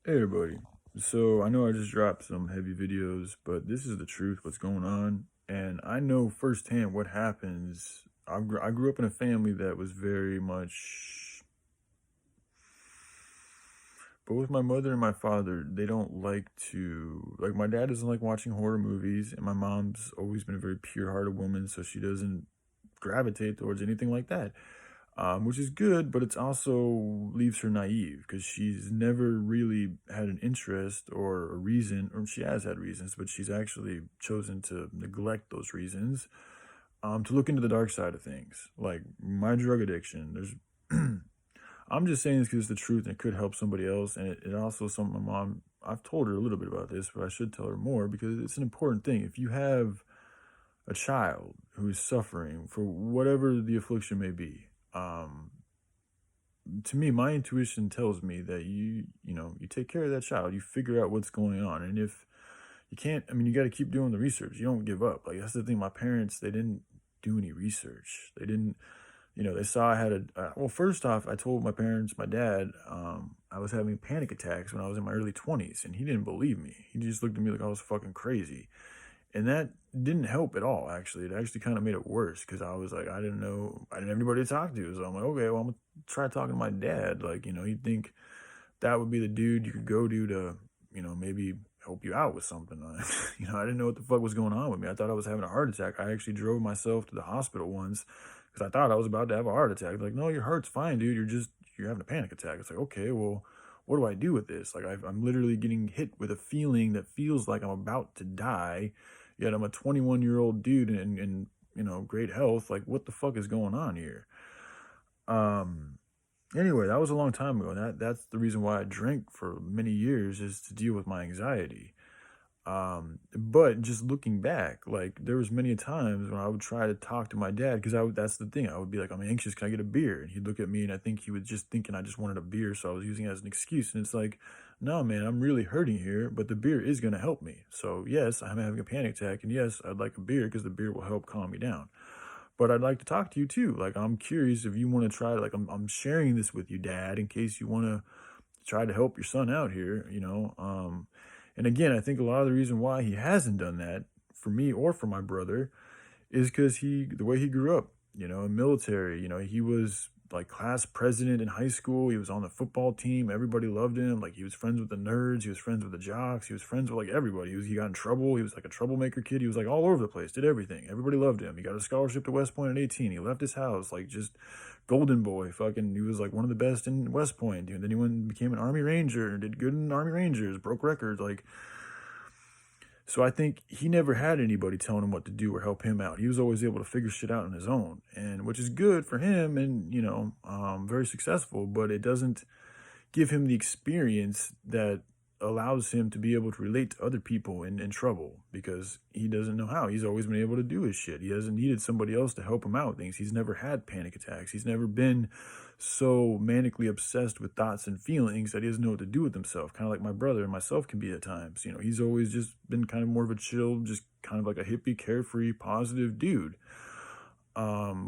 Hey everybody. So I know I just dropped some heavy videos, but this is the truth, what's going on. And I know firsthand what happens. I grew up in a family that was very much, both my mother and my father, they don't like like my dad doesn't like watching horror movies, and my mom's always been a very pure-hearted woman, so she doesn't gravitate towards anything like that. Which is good, but it's also leaves her naive because she's never really had an interest or a reason, or she has had reasons, but she's actually chosen to neglect those reasons to look into the dark side of things, like my drug addiction. I'm just saying this because it's the truth and it could help somebody else, and it also something my mom. I've told her a little bit about this, but I should tell her more because it's an important thing. If you have a child who is suffering for whatever the affliction may be, to me, my intuition tells me that you take care of that child, you figure out what's going on. And if you can't, I mean, you got to keep doing the research. You don't give up. Like, that's the thing. My parents, they didn't do any research. They didn't, they saw I had well, first off, I told my parents, my dad, I was having panic attacks when I was in my early 20s, and he didn't believe me. He just looked at me like I was fucking crazy. And that didn't help at all, actually. It actually kind of made it worse because I was like, I didn't know, I didn't have anybody to talk to. So I'm like, okay, well, I'm going to try talking to my dad. Like, he'd think that would be the dude you could go to, maybe help you out with something. I didn't know what the fuck was going on with me. I thought I was having a heart attack. I actually drove myself to the hospital once because I thought I was about to have a heart attack. Like, no, your heart's fine, dude. You're having a panic attack. It's like, okay, well, what do I do with this? Like, I'm literally getting hit with a feeling that feels like I'm about to die, yet I'm a 21-year-old dude in great health. Like, what the fuck is going on here? Um, anyway, that was a long time ago, and that's the reason why I drank for many years, is to deal with my anxiety. But just looking back, like, there was many times when I would try to talk to my dad because that's the thing. I would be like, I'm anxious, can I get a beer? And he'd look at me and I think he was just thinking I just wanted a beer, so I was using it as an excuse. And it's like, no, man, I'm really hurting here, but the beer is going to help me. So yes, I'm having a panic attack, and yes, I'd like a beer because the beer will help calm me down. But I'd like to talk to you too. Like, I'm curious if you want to try, like, I'm sharing this with you, Dad, in case you want to try to help your son out here. And again, I think a lot of the reason why he hasn't done that for me or for my brother is because the way he grew up, in military, he was like class president in high school. He was on the football team. Everybody loved him. Like, he was friends with the nerds. He was friends with the jocks. He was friends with like everybody. He got in trouble. He was like a troublemaker kid. He was like all over the place, did everything. Everybody loved him. He got a scholarship to West Point at 18. He left his house, like, just golden boy. Fucking, he was like one of the best in West Point. And then he went and became an Army Ranger, did good in Army Rangers, broke records. Like, so I think he never had anybody telling him what to do or help him out. He was always able to figure shit out on his own, and which is good for him, and very successful. But it doesn't give him the experience that allows him to be able to relate to other people in trouble, because he doesn't know how. He's always been able to do his shit. He hasn't needed somebody else to help him out with things. He's never had panic attacks. He's never been so manically obsessed with thoughts and feelings that he doesn't know what to do with himself, kind of like my brother and myself can be at times. He's always just been kind of more of a chill, just kind of like a hippie, carefree, positive dude,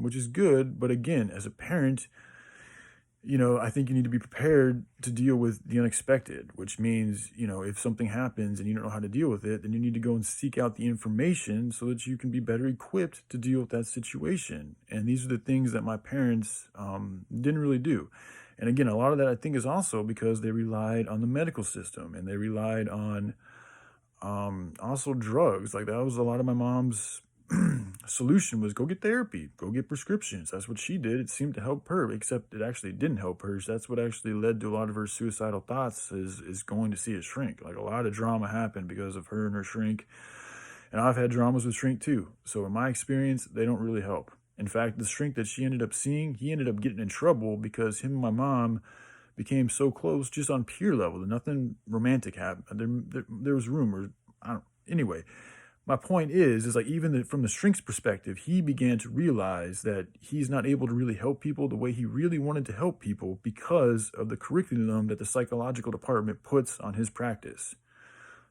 which is good. But again, as a parent, I think you need to be prepared to deal with the unexpected, which means, if something happens and you don't know how to deal with it, then you need to go and seek out the information so that you can be better equipped to deal with that situation. And these are the things that my parents didn't really do. And again, a lot of that I think is also because they relied on the medical system, and they relied on also drugs. Like, that was a lot of my mom's solution, was go get therapy, go get prescriptions. That's what she did. It seemed to help her, except it actually didn't help her. So that's what actually led to a lot of her suicidal thoughts, is going to see a shrink. Like, a lot of drama happened because of her and her shrink. And I've had dramas with shrink too. So in my experience, they don't really help. In fact, the shrink that she ended up seeing, he ended up getting in trouble because him and my mom became so close just on peer level. Nothing romantic happened. There was rumors. Anyway, my point is like, even from the shrink's perspective, he began to realize that he's not able to really help people the way he really wanted to help people because of the curriculum that the psychological department puts on his practice.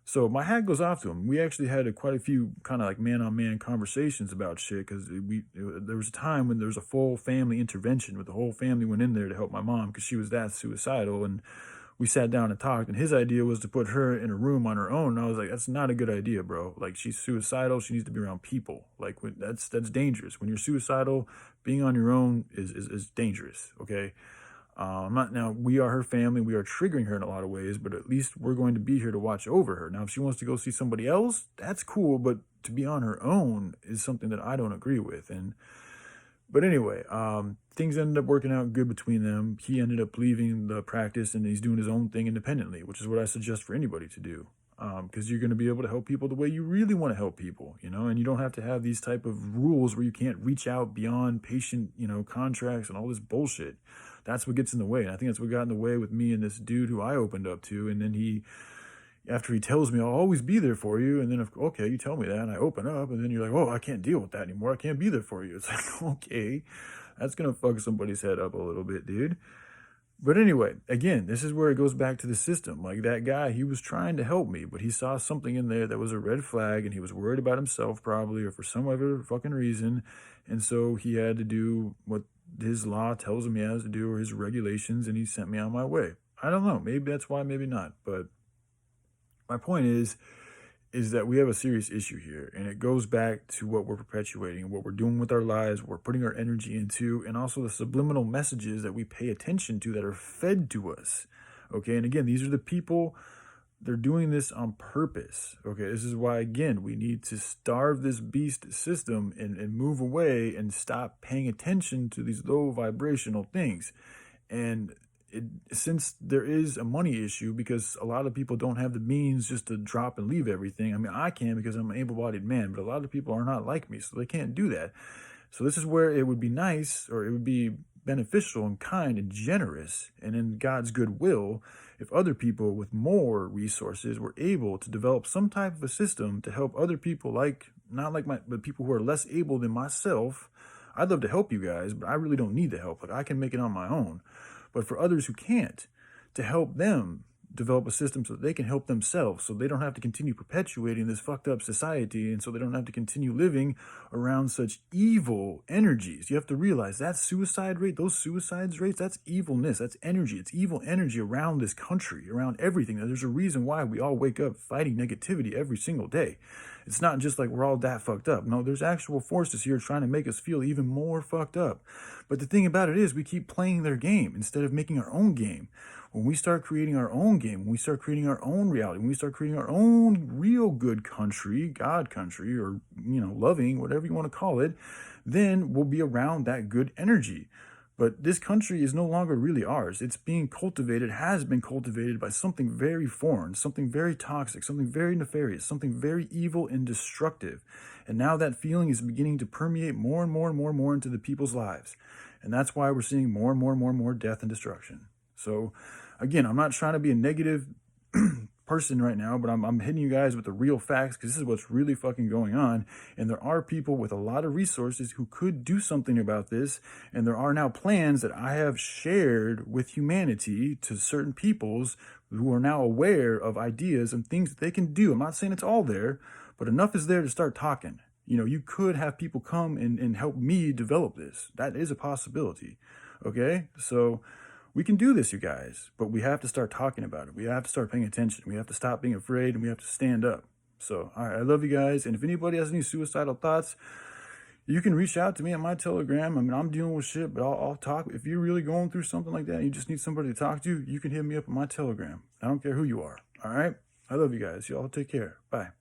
So my hat goes off to him. We actually had quite a few kind of like man-on-man conversations about shit, because there was a time when there was a full family intervention, with the whole family went in there to help my mom because she was that suicidal. And we sat down and talked, and his idea was to put her in a room on her own. And I was like, that's not a good idea, bro. Like, she's suicidal. She needs to be around people. Like, that's dangerous. When you're suicidal, being on your own is dangerous, okay? Not now. We are her family. We are triggering her in a lot of ways, but at least we're going to be here to watch over her. Now, if she wants to go see somebody else, that's cool. But to be on her own is something that I don't agree with. But anyway, things ended up working out good between them. He ended up leaving the practice and he's doing his own thing independently, which is what I suggest for anybody to do. Because you're going to be able to help people the way you really want to help people, and you don't have to have these type of rules where you can't reach out beyond patient, contracts and all this bullshit. That's what gets in the way. And I think that's what got in the way with me and this dude who I opened up to. And then after he tells me, I'll always be there for you. And then, okay, you tell me that and I open up and then you're like, oh, I can't deal with that anymore. I can't be there for you. It's like, okay, that's going to fuck somebody's head up a little bit, dude. But anyway, again, this is where it goes back to the system. Like that guy, he was trying to help me, but he saw something in there that was a red flag and he was worried about himself probably or for some other fucking reason. And so he had to do what his law tells him he has to do or his regulations, and he sent me on my way. I don't know. Maybe that's why, maybe not. But my point is that we have a serious issue here, and it goes back to what we're perpetuating, what we're doing with our lives, what we're putting our energy into, and also the subliminal messages that we pay attention to that are fed to us. Okay, and again, these are the people, they're doing this on purpose. Okay, this is why, again, we need to starve this beast system and move away and stop paying attention to these low vibrational things. And since there is a money issue, because a lot of people don't have the means just to drop and leave everything. I mean, I can because I'm an able-bodied man, but a lot of people are not like me, so they can't do that. So this is where it would be nice, or it would be beneficial and kind and generous and in God's goodwill if other people with more resources were able to develop some type of a system to help other people, but people who are less able than myself. I'd love to help you guys, but I really don't need the help. Like, I can make it on my own. But for others who can't, to help them develop a system so that they can help themselves, so they don't have to continue perpetuating this fucked up society, and so they don't have to continue living around such evil energies. You have to realize that suicide rate, those suicides rates, that's evilness, that's energy. It's evil energy around this country, around everything. Now, there's a reason why we all wake up fighting negativity every single day. It's not just like we're all that fucked up. No, there's actual forces here trying to make us feel even more fucked up. But the thing about it is we keep playing their game instead of making our own game. When we start creating our own game, when we start creating our own reality, when we start creating our own real good country, God country, or, loving, whatever you want to call it, then we'll be around that good energy. But this country is no longer really ours. It's being cultivated, has been cultivated by something very foreign, something very toxic, something very nefarious, something very evil and destructive. And now that feeling is beginning to permeate more and more and more and more into the people's lives. And that's why we're seeing more and more and more and more death and destruction. So again, I'm not trying to be a negative person right now, but I'm hitting you guys with the real facts, because this is what's really fucking going on. And there are people with a lot of resources who could do something about this, and there are now plans that I have shared with humanity to certain peoples who are now aware of ideas and things that they can do. I'm not saying it's all there, but enough is there to start talking. You could have people come and help me develop this. That is a possibility. Okay, so we can do this, you guys, but we have to start talking about it. We have to start paying attention. We have to stop being afraid, and we have to stand up. So, all right, I love you guys. And if anybody has any suicidal thoughts, you can reach out to me on my Telegram. I mean, I'm dealing with shit, but I'll talk. If you're really going through something like that and you just need somebody to talk to, you can hit me up on my Telegram. I don't care who you are. All right? I love you guys. Y'all take care. Bye.